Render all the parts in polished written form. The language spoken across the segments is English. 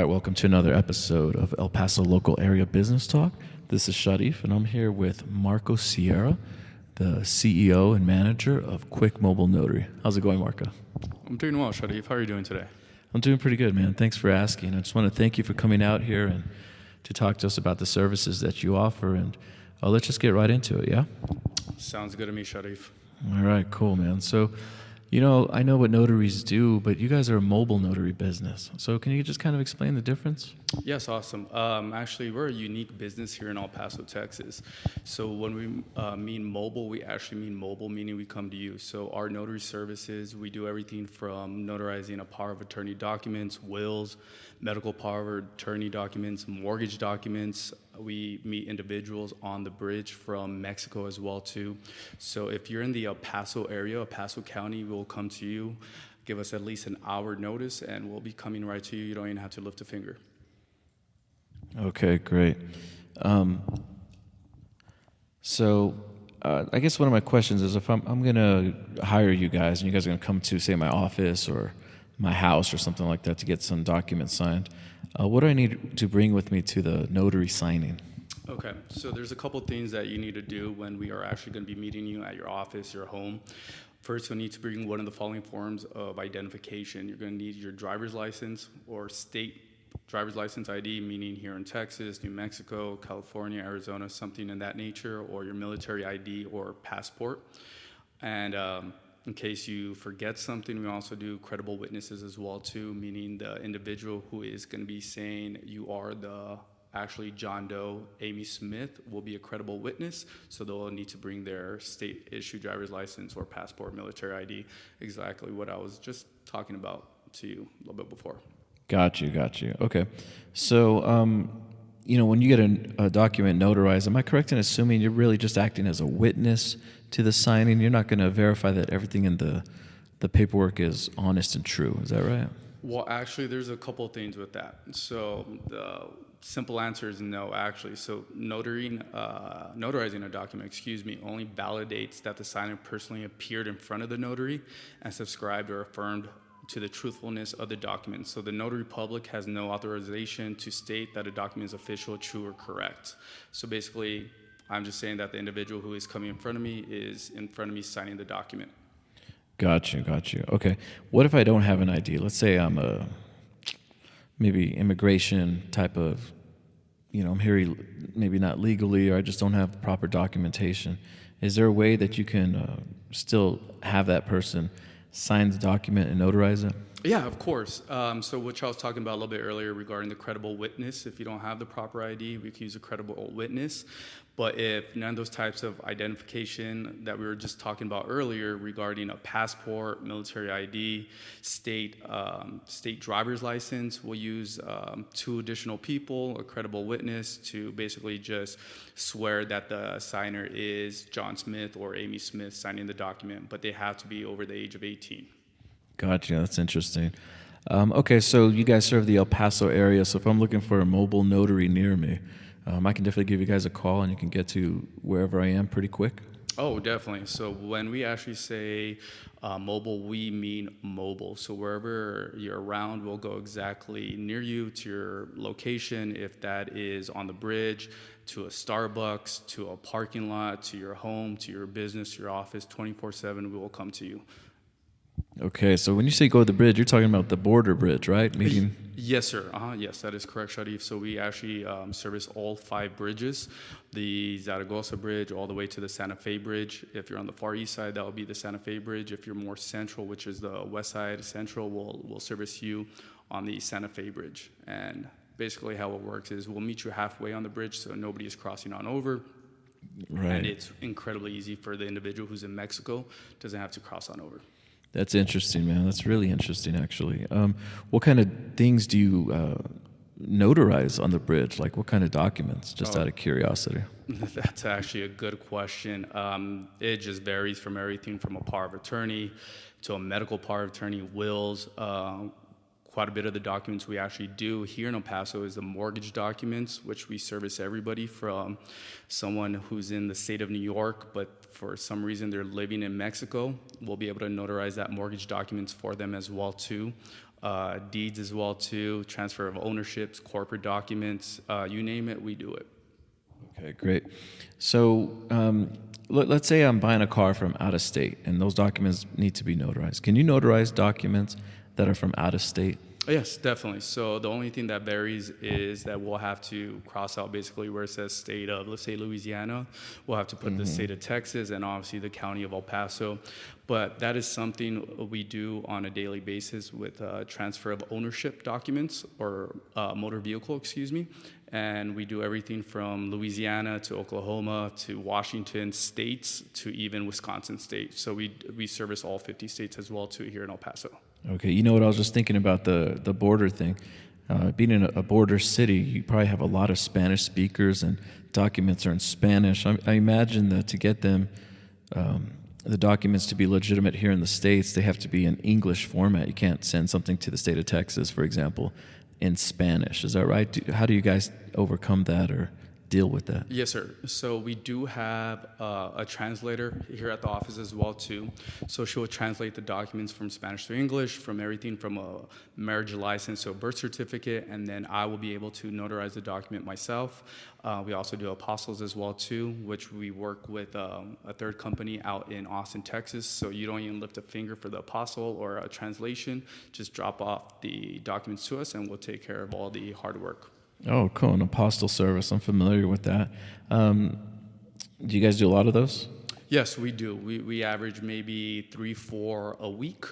All right, welcome to another episode of El Paso Local Area Business Talk. This is Sharif, and I'm here with Marco Sierra, the CEO and manager of Qwik Mobile Notary. How's it going, Marco? I'm doing well, Sharif. How are you doing today? I'm doing pretty good, man. Thanks for asking. I just want to thank you for coming out here and to talk to us about the services that you offer, and let's just get right into it, yeah? Sounds good to me, Sharif. All right, cool, man. So, I know what notaries do, but you guys are a mobile notary business. So can you just kind of explain the difference? Yes, awesome. Actually, we're a unique business here in El Paso, Texas. So when we mean mobile, we actually mean mobile, meaning we come to you. So our notary services, we do everything from notarizing a power of attorney documents, wills, medical power of attorney documents, mortgage documents. We meet individuals on the bridge from Mexico as well, too. So if you're in the El Paso area, El Paso County, we'll come to you. Give us at least an hour notice, and we'll be coming right to you. You don't even have to lift a finger. Okay, great. So I guess one of my questions is if I'm going to hire you guys and you guys are going to come to, say, my office or my house or something like that to get some documents signed, what do I need to bring with me to the notary signing? Okay, so there's a couple things that you need to do when we are actually going to be meeting you at your office, your home. First, you'll need to bring one of the following forms of identification. You're going to need your driver's license or state driver's license ID, meaning here in Texas, New Mexico, California, Arizona, something in that nature, or your military ID or passport. And in case you forget something, we also do credible witnesses as well too, meaning the individual who is going to be saying you are the actually John Doe, Amy Smith, will be a credible witness, so they'll need to bring their state-issued driver's license or passport, military ID, exactly what I was just talking about to you a little bit before. Got you. Okay. So, when you get a document notarized, am I correct in assuming you're really just acting as a witness to the signing? You're not going to verify that everything in the paperwork is honest and true. Is that right? Well, actually, there's a couple of things with that. So the simple answer is no, actually. So notarizing a document, only validates that the signer personally appeared in front of the notary and subscribed or affirmed to the truthfulness of the document. So the Notary Public has no authorization to state that a document is official, true, or correct. So basically, I'm just saying that the individual who is coming in front of me is in front of me signing the document. Got you. Okay. What if I don't have an ID? Let's say I'm maybe immigration type of, I'm here maybe not legally, or I just don't have proper documentation. Is there a way that you can still have that person sign the document and notarize it? Yeah, of course. So which I was talking about a little bit earlier regarding the credible witness. If you don't have the proper ID, we can use a credible witness. But if none of those types of identification that we were just talking about earlier regarding a passport, military ID, state driver's license, we'll use 2 additional people, a credible witness, to basically just swear that the signer is John Smith or Amy Smith signing the document, but they have to be over the age of 18. Gotcha. That's interesting. Okay, so you guys serve the El Paso area, so if I'm looking for a mobile notary near me, I can definitely give you guys a call and you can get to wherever I am pretty quick. Oh, definitely. So when we actually say mobile, we mean mobile. So wherever you're around, we'll go exactly near you to your location, if that is on the bridge, to a Starbucks, to a parking lot, to your home, to your business, your office, 24/7, we will come to you. Okay, so when you say go to the bridge, you're talking about the border bridge, right? Meaning. Yes, sir. Yes, that is correct, Sharif. So we actually service all 5 bridges, the Zaragoza Bridge all the way to the Santa Fe Bridge. If you're on the far east side, that will be the Santa Fe Bridge. If you're more central, which is the west side central, we'll service you on the Santa Fe Bridge. And basically how it works is we'll meet you halfway on the bridge so nobody is crossing on over. Right. And it's incredibly easy for the individual who's in Mexico, doesn't have to cross on over. That's interesting, man. That's really interesting, actually. What kind of things do you notarize on the bridge? Like what kind of documents, just out of curiosity? That's actually a good question. It just varies from everything from a power of attorney to a medical power of attorney, wills. Quite a bit of the documents we actually do here in El Paso is the mortgage documents, which we service everybody from someone who's in the state of New York, but for some reason they're living in Mexico. We'll be able to notarize that mortgage documents for them as well too. deeds as well too, transfer of ownerships, corporate documents, you name it, we do it. Okay, great. So let's say I'm buying a car from out of state, and those documents need to be notarized. Can you notarize documents that are from out of state? Yes, definitely. So the only thing that varies is that we'll have to cross out basically where it says state of, let's say Louisiana. We'll have to put the state of Texas and obviously the county of El Paso. But that is something we do on a daily basis with transfer of ownership documents or motor vehicle, excuse me. And we do everything from Louisiana to Oklahoma to Washington states to even Wisconsin state. So we service all 50 states as well too here in El Paso. Okay, you know what, I was just thinking about the border thing. Being in a border city, you probably have a lot of Spanish speakers and documents are in Spanish. I imagine that to get them, the documents to be legitimate here in the States, they have to be in English format. You can't send something to the state of Texas, for example, in Spanish. Is that right? How do you guys overcome that or deal with that? Yes, sir. So we do have a translator here at the office as well too. So she will translate the documents from Spanish to English, from everything from a marriage license to a birth certificate, and then I will be able to notarize the document myself. We also do apostles as well too, which we work with a third company out in Austin, Texas. So you don't even lift a finger for the apostle or a translation. Just drop off the documents to us and we'll take care of all the hard work. Oh, cool. An apostle service. I'm familiar with that. Do you guys do a lot of those? Yes, we do. We average maybe 3-4 a week,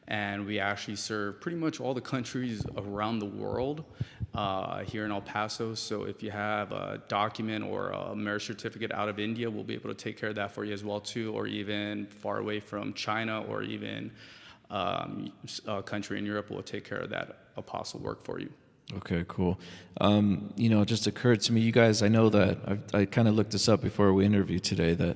and we actually serve pretty much all the countries around the world here in El Paso. So if you have a document or a marriage certificate out of India, we'll be able to take care of that for you as well too, or even far away from China or even a country in Europe, we'll take care of that apostle work for you. Okay, cool. It just occurred to me, you guys, I know that I kind of looked this up before we interviewed today, that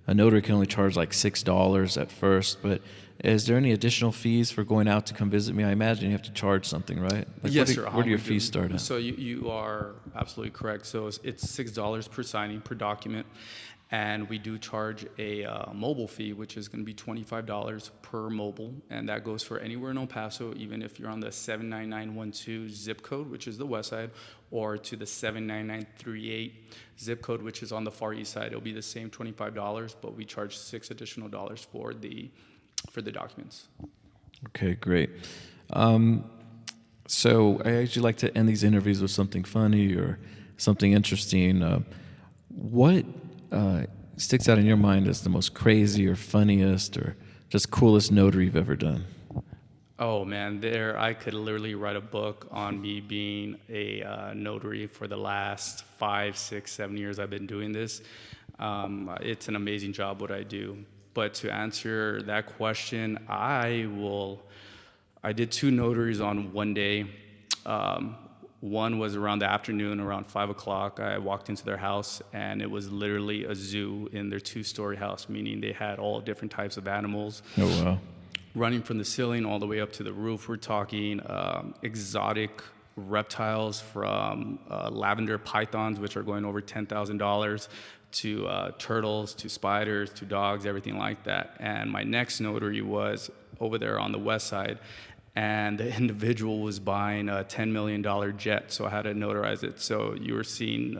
a notary can only charge like $6 at first, but is there any additional fees for going out to come visit me? I imagine you have to charge something, right? Like Yes, sir. Where do your fees start at? So you are absolutely correct. So it's $6 per signing per document. And we do charge a mobile fee, which is going to be $25 per mobile. And that goes for anywhere in El Paso, even if you're on the 79912 zip code, which is the west side, or to the 79938 zip code, which is on the far east side. It'll be the same $25, but we charge $6 additional for the documents. Okay, great. So I usually like to end these interviews with something funny or something interesting. What sticks out in your mind as the most crazy or funniest or just coolest notary you've ever done? Oh man, I could literally write a book on me being a notary for the last 5, 6, 7 years I've been doing this. It's an amazing job what I do. But to answer that question, I did 2 notaries on one day. One was around the afternoon, around 5 o'clock. I walked into their house, and it was literally a zoo in their 2-story house, meaning they had all different types of animals. Oh, wow. Running from the ceiling all the way up to the roof. We're talking exotic reptiles from lavender pythons, which are going over $10,000, to turtles, to spiders, to dogs, everything like that. And my next notary was over there on the west side, and the individual was buying a $10 million jet, so I had to notarize it. So you were seeing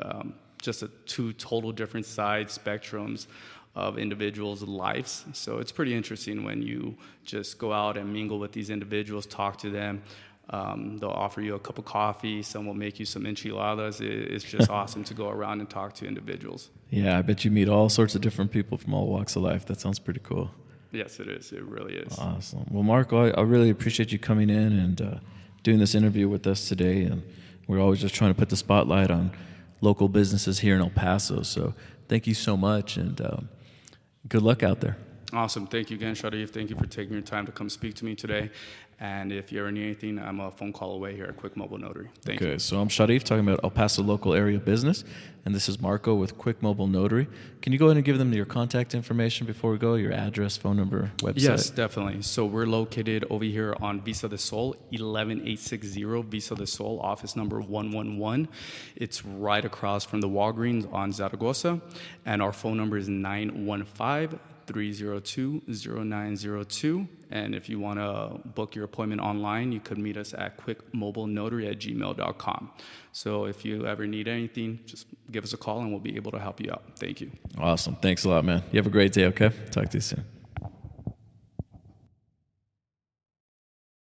just 2 total different side spectrums of individuals' lives. So it's pretty interesting when you just go out and mingle with these individuals, talk to them. They'll offer you a cup of coffee. Some will make you some enchiladas. It's just awesome to go around and talk to individuals. Yeah, I bet you meet all sorts of different people from all walks of life. That sounds pretty cool. Yes, it is. It really is. Awesome. Well, Marco, I really appreciate you coming in and doing this interview with us today. And we're always just trying to put the spotlight on local businesses here in El Paso. So thank you so much, and good luck out there. Awesome. Thank you again, Sharif. Thank you for taking your time to come speak to me today. And if you ever need anything, I'm a phone call away here at Qwik Mobile Notary. Thank you. Okay, so I'm Sharif talking about El Paso local area business, and this is Marco with Qwik Mobile Notary. Can you go ahead and give them your contact information before we go, your address, phone number, website? Yes, definitely. So we're located over here on Vista del Sol, 11860 Vista del Sol, office number 111. It's right across from the Walgreens on Zaragoza, and our phone number is 915-302-0902, And if you want to book your appointment online, you could meet us at qwikmobilenotary@gmail.com. So if you ever need anything, just give us a call and we'll be able to help you out. Thank you. Awesome. Thanks a lot, man. You have a great day, okay? Talk to you soon.